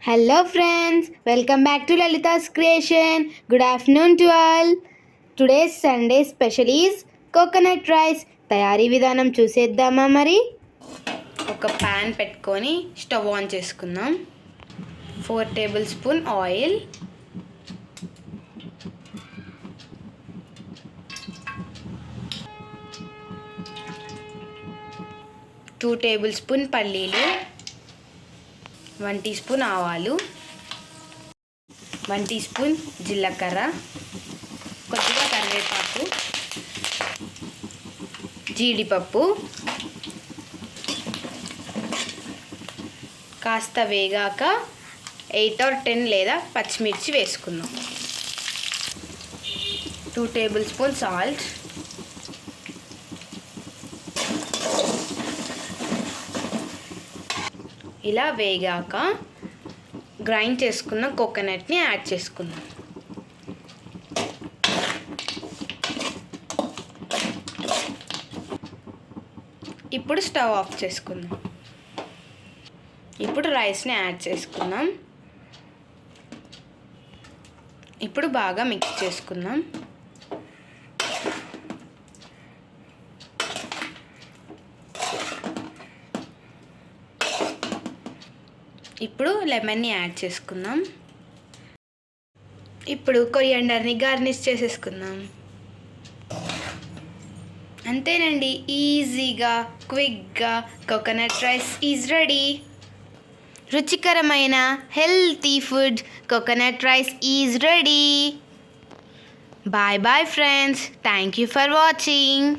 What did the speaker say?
Hello friends, welcome back to Lalita's Creation. Good afternoon to all. Today's Sunday special is coconut rice. తయారీ విధానం చూసేద్దామా మరి? ఒక pan పెట్టుకొని స్టవ్ ఆన్ చేసుకుందాం. 4 table spoon oil, 2 table spoon పల్లీలు, 1 tea spoon ఆవాలు, 1 టీ స్పూన్ జీలకర్ర, కొద్దిగా కరివేపాకు, జీడిపప్పు, కాస్త వేగాక 8 or 10 లేదా పచ్చిమిర్చి వేసుకుందాం. 2 టేబుల్ స్పూన్ సాల్ట్, ఇలా వేగాక గ్రైండ్ చేసుకున్న కోకోనట్ని యాడ్ చేసుకుందాం. ఇప్పుడు స్టవ్ ఆఫ్ చేసుకుందాం. ఇప్పుడు రైస్ని యాడ్ చేసుకుందాం. ఇప్పుడు బాగా మిక్స్ చేసుకుందాం. ఇప్పుడు లెమన్ని యాడ్ చేసుకుందాం. ఇప్పుడు కొరియాండర్ని గార్నిష్ చేసేసుకుందాం. అంతేనండి, ఈజీగా క్విక్గా కోకోనట్ రైస్ ఈజ్ రెడీ. రుచికరమైన healthy food coconut rice is ready. Bye bye friends, thank you for watching.